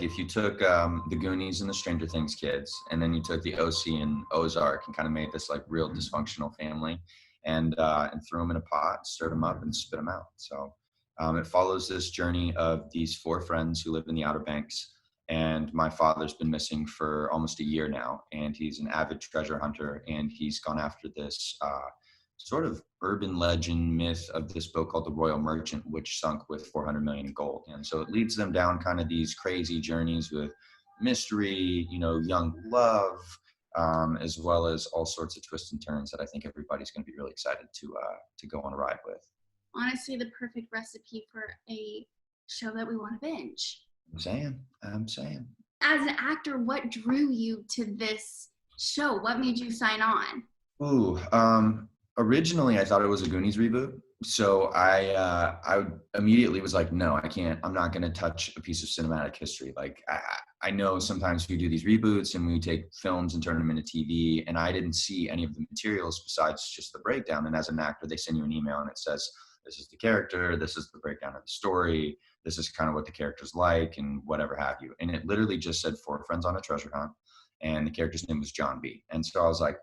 if you took the Goonies and the Stranger Things kids, and then you took the OC and Ozark and kind of made this like real dysfunctional family, and threw them in a pot, stirred them up, and spit them out. So it follows this journey of these four friends who live in the Outer Banks. And my father's been missing for almost a year now, and he's an avid treasure hunter, and he's gone after this sort of urban legend myth of this boat called the Royal Merchant, which sunk with 400 million in gold. And so it leads them down kind of these crazy journeys with mystery, young love, as well as all sorts of twists and turns that I think everybody's going to be really excited to go on a ride with. Honestly, the perfect recipe for a show that we want to binge. I'm saying. As an actor, what drew you to this show? What made you sign on? Originally I thought it was a Goonies reboot. So I immediately was like, no, I can't. I'm not going to touch a piece of cinematic history. Like I know sometimes we do these reboots and we take films and turn them into TV, and I didn't see any of the materials besides just the breakdown. And as an actor, they send you an email and it says, this is the character, this is the breakdown of the story, this is kind of what the character's like, and whatever have you. And it literally just said 4 friends on a treasure hunt, and the character's name was John B. And so I was like,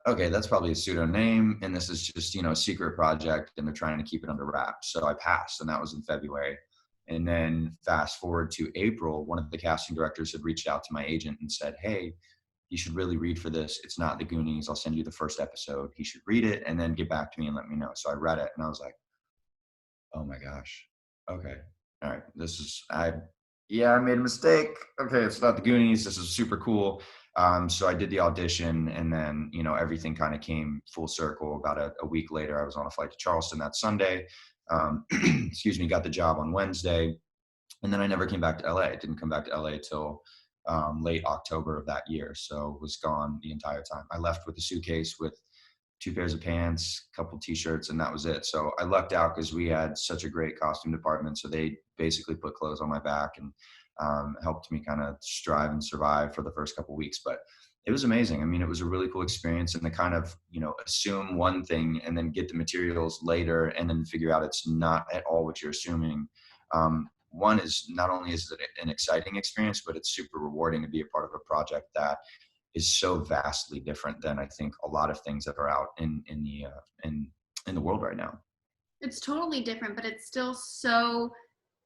okay, that's probably a pseudo name, and this is just, a secret project, and they're trying to keep it under wraps. So I passed, and that was in February. And then fast forward to April, one of the casting directors had reached out to my agent and said, hey, you should really read for this. It's not the Goonies. I'll send you the first episode. He should read it and then get back to me and let me know. So I read it, and I was like, oh my gosh. Okay. All right. I made a mistake. Okay. It's not the Goonies. This is super cool. So I did the audition, and then, everything kind of came full circle. About a week later, I was on a flight to Charleston that Sunday. Got the job on Wednesday. And then I never came back to LA. I didn't come back to LA till late October of that year. So was gone the entire time. I left with a suitcase with 2 pairs of pants, a couple t-shirts, and that was it. So I lucked out because we had such a great costume department. So they basically put clothes on my back and helped me kind of strive and survive for the first couple of weeks. But it was amazing. I mean, it was a really cool experience, and to kind of, assume one thing and then get the materials later and then figure out it's not at all what you're assuming. One is, not only is it an exciting experience, but it's super rewarding to be a part of a project that is so vastly different than I think a lot of things that are out in the world right now. It's totally different, but it's still so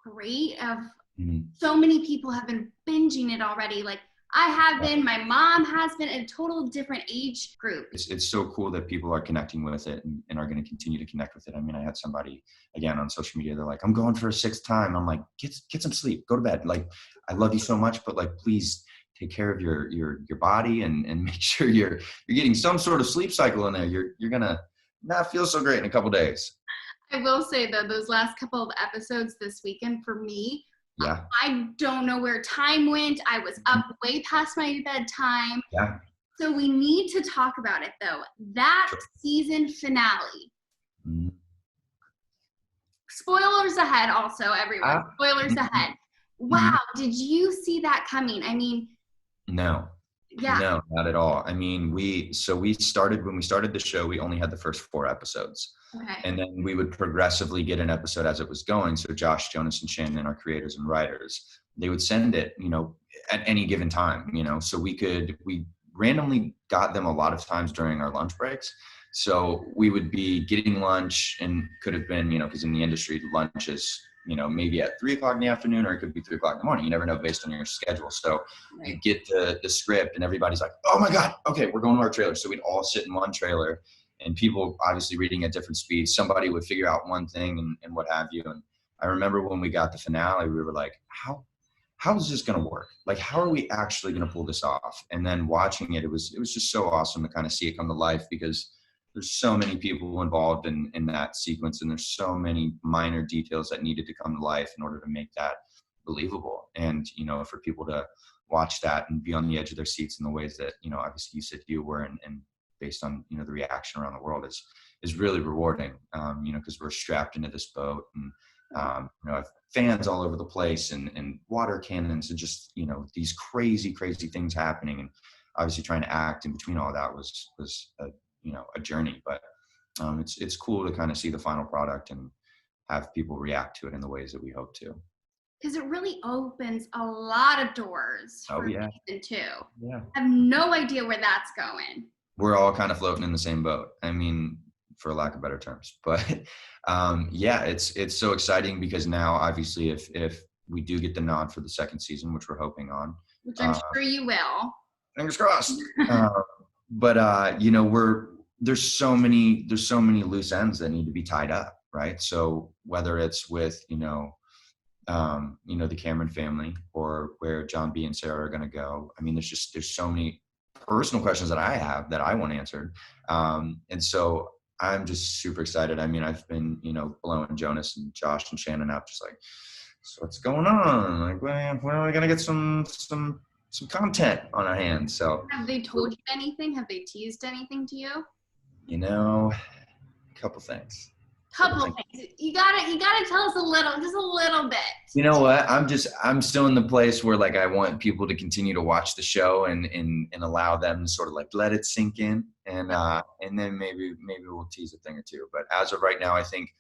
great. So many people have been binging it already. Like I have been, my mom has been, a total different age group. It's so cool that people are connecting with it and are going to continue to connect with it. I mean, I had somebody again on social media, they're like, I'm going for a 6th time. I'm like, get some sleep, go to bed. Like, I love you so much, but like, please take care of your body and make sure you're getting some sort of sleep cycle in there. You're going to not feel so great in a couple days. I will say though, those last couple of episodes this weekend for me, yeah, I don't know where time went. I was up way past my bedtime. Yeah. So we need to talk about it though. That season finale. Spoilers ahead also, everyone. Spoilers ahead. Wow. Did you see that coming? I mean, no. Yeah. No, not at all. I mean, when we started the show, we only had the first 4 episodes. Okay. And then we would progressively get an episode as it was going. So Josh, Jonas, and Shannon, our creators and writers, they would send it, at any given time, so we randomly got them a lot of times during our lunch breaks. So we would be getting lunch, and could have been, because in the industry, lunch is, maybe at 3:00 in the afternoon, or it could be 3:00 in the morning. You never know based on your schedule. So you get the script and everybody's like, oh my God, okay, we're going to our trailer. So we'd all sit in one trailer, and people obviously reading at different speeds. Somebody would figure out one thing and what have you. And I remember when we got the finale, we were like, how is this going to work? Like, how are we actually going to pull this off? And then watching it, it was just so awesome to kind of see it come to life, because there's so many people involved in that sequence, and there's so many minor details that needed to come to life in order to make that believable. And, for people to watch that and be on the edge of their seats in the ways that, obviously you said you were, and based on, the reaction around the world is really rewarding, because we're strapped into this boat, and, fans all over the place, and water cannons, and just, these crazy, crazy things happening. And obviously trying to act in between all that was a journey, but it's cool to kind of see the final product and have people react to it in the ways that we hope to. because it really opens a lot of doors for season 2. Yeah. I have no idea where that's going. We're all kind of floating in the same boat. I mean, for lack of better terms, but it's so exciting because now obviously if we do get the nod for the second season, which we're hoping on, which I'm sure you will. Fingers crossed. But you know, there's so many loose ends that need to be tied up, right? So whether it's with you know, the Cameron family or where John B and Sarah are going to go. I mean, there's so many personal questions that I have that I want answered. And so I'm just super excited. I mean, I've been, blowing Jonas and Josh and Shannon up, just like, so what's going on? Like, when are we going to get some content on our hands? So have they told you anything? Have they teased anything to you? A couple things. Things. You gotta tell us just a little bit. You know what? I'm still in the place where like I want people to continue to watch the show and allow them to sort of like let it sink in and then maybe we'll tease a thing or two. But as of right now, I think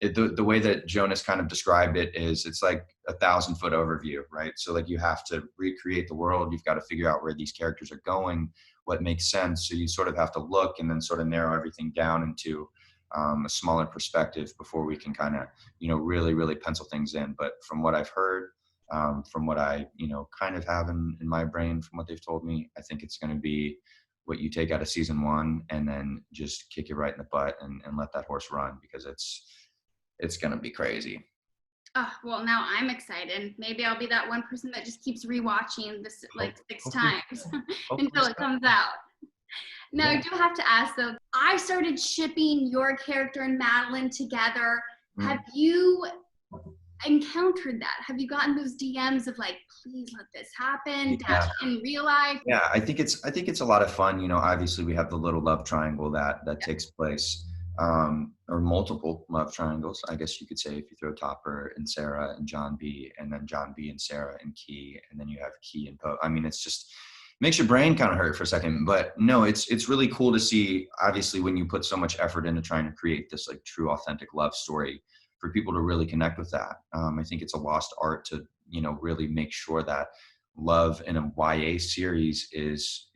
the way that Jonas kind of described it is it's like 1,000-foot overview, right? So like you have to recreate the world. You've got to figure out where these characters are going, what makes sense. So you sort of have to look and then sort of narrow everything down into a smaller perspective before we can kind of, really, really pencil things in. But from what I've heard, from what I, kind of have in my brain, from what they've told me, I think it's going to be what you take out of season 1 and then just kick it right in the butt and let that horse run, because it's going to be crazy. Oh, well, now I'm excited. Maybe I'll be that one person that just keeps rewatching this like 6 times until it comes out. Now, I do have to ask, though, I started shipping your character and Madeline together. Have you encountered that? Have you gotten those DMs of like, please let this happen in real life? Yeah, I think it's a lot of fun. Obviously we have the little love triangle that takes place, or multiple love triangles, I guess you could say, if you throw Topper and Sarah and John B, and then John B and Sarah and Key, and then you have Key and Poe. I mean, it's just makes your brain kind of hurt for a second. But no, it's really cool to see, obviously, when you put so much effort into trying to create this like true authentic love story, for people to really connect with that. I think it's a lost art to really make sure that love in a YA series is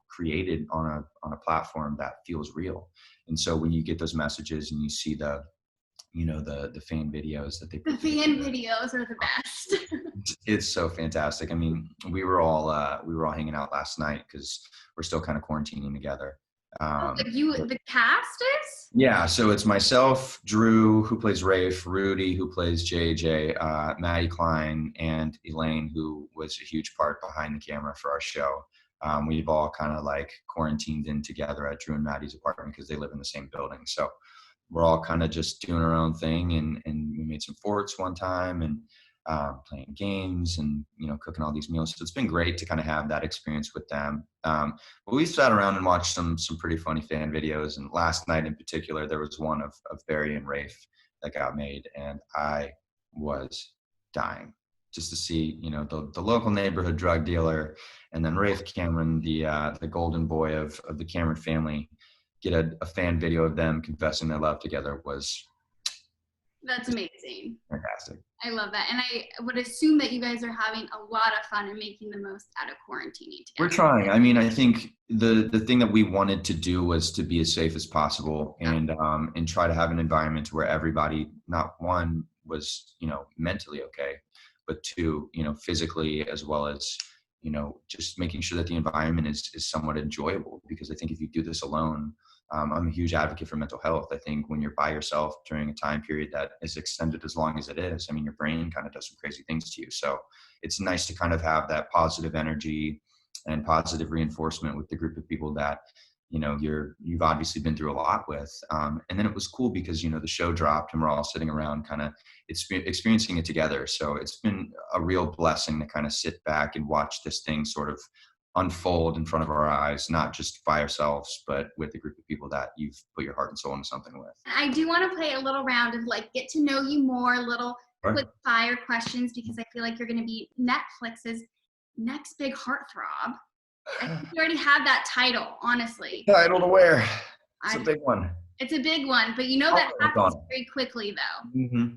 created on a platform that feels real. And so when you get those messages and you see the fan videos that they put together, videos are the best. It's so fantastic. I mean, we were all hanging out last night because we're still kind of quarantining together. The cast is? Yeah, so it's myself, Drew, who plays Rafe, Rudy, who plays JJ, Maddie Klein, and Elaine, who was a huge part behind the camera for our show. We've all kind of like quarantined in together at Drew and Maddie's apartment because they live in the same building. So we're all kind of just doing our own thing, and we made some forts one time and playing games and cooking all these meals. So it's been great to kind of have that experience with them. But we sat around and watched some pretty funny fan videos. And last night in particular, there was one of Barry and Rafe that got made, and I was dying just to see the local neighborhood drug dealer, and then Rafe Cameron, the golden boy of the Cameron family, get a fan video of them confessing their love together. That's amazing. Fantastic. I love that. And I would assume that you guys are having a lot of fun and making the most out of quarantining together. We're trying. I mean, I think the thing that we wanted to do was to be as safe as possible and try to have an environment where everybody, not one, was, mentally okay, but two, physically, as well as, just making sure that the environment is somewhat enjoyable. Because I think if you do this alone, I'm a huge advocate for mental health. I think when you're by yourself during a time period that is extended as long as it is, I mean, your brain kind of does some crazy things to you. So it's nice to kind of have that positive energy and positive reinforcement with the group of people that, you've obviously been through a lot with. And then it was cool because, the show dropped and we're all sitting around kind of experiencing it together. So it's been a real blessing to kind of sit back and watch this thing sort of unfold in front of our eyes, not just by ourselves, but with a group of people that you've put your heart and soul into something with. I do want to play a little round of like get to know you more, little quick fire questions, because I feel like you're going to be Netflix's next big heartthrob. I think you already have that title, honestly. Title to wear. It's a big one. It's a big one, but that happens very quickly though. Mm-hmm.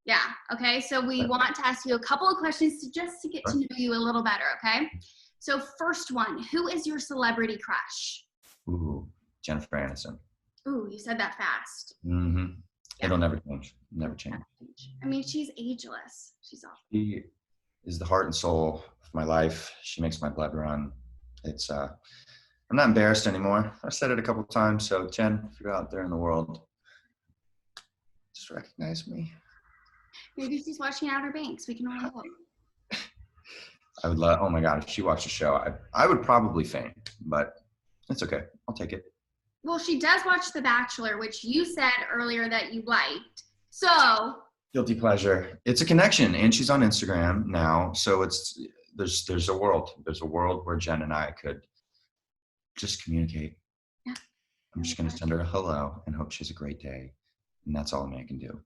Yeah. Okay. So we Right. want to ask you a couple of questions just to get to Sure. know you a little better. Okay. So first one, who is your celebrity crush? Ooh, Jennifer Aniston. Ooh, you said that fast. Mm-hmm. Yeah. It'll never change. Never change. I mean, she's ageless. She's awesome. She is the heart and soul of my life. She makes my blood run. It's I'm not embarrassed anymore. I've said it a couple of times. So Jen, if you're out there in the world, just recognize me. Maybe she's watching Outer Banks. We can only hope. I would love. Oh my God, if she watched the show, I would probably faint, but it's okay. I'll take it. Well, she does watch The Bachelor, which you said earlier that you liked. So Guilty pleasure. It's a connection, and she's on Instagram now. So there's a world. There's a world where Jen and I could just communicate. yeah. I'm just gonna send her a hello and hope she has a great day, and that's all a man can do.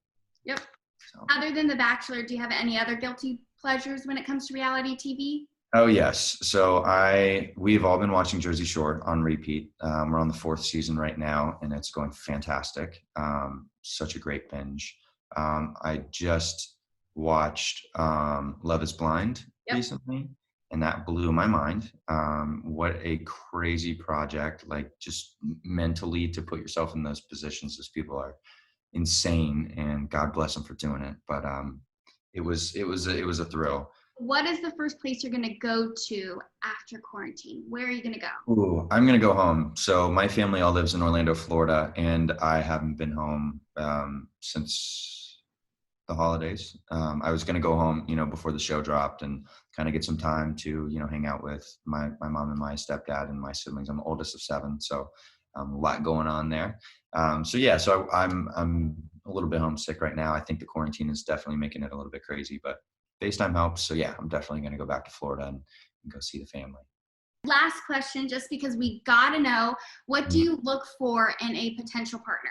Yep. So. Other than The Bachelor, do you have any other guilty pleasures when it comes to reality TV? Oh yes. So we've all been watching Jersey Shore on repeat. We're on the 4th season right now, and it's going fantastic. Such a great binge. I just watched Love Is Blind recently, and that blew my mind. What a crazy project! Like just mentally to put yourself in those positions, those people are insane, and God bless them for doing it. But it was a thrill. What is the first place you're going to go to after quarantine? Where are you going to go? Ooh, I'm going to go home. So my family all lives in Orlando, Florida, and I haven't been home since the holidays. I was going to go home, before the show dropped and kind of get some time to, hang out with my mom and my stepdad and my siblings. I'm the oldest of 7, so a lot going on there. So I'm a little bit homesick right now. I think the quarantine is definitely making it a little bit crazy, but FaceTime helps. So yeah, I'm definitely going to go back to Florida and go see the family. Last question, just because we got to know, what do you look for in a potential partner?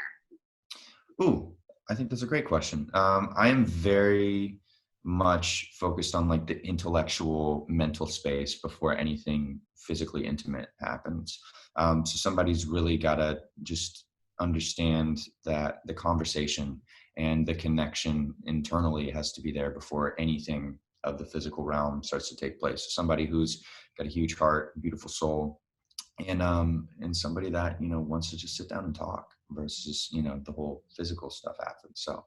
Ooh, I think that's a great question. I am very much focused on like the intellectual mental space before anything physically intimate happens. So somebody's really got to just understand that the conversation and the connection internally has to be there before anything of the physical realm starts to take place. So somebody who's got a huge heart, beautiful soul, and somebody that wants to just sit down and talk versus the whole physical stuff happens. So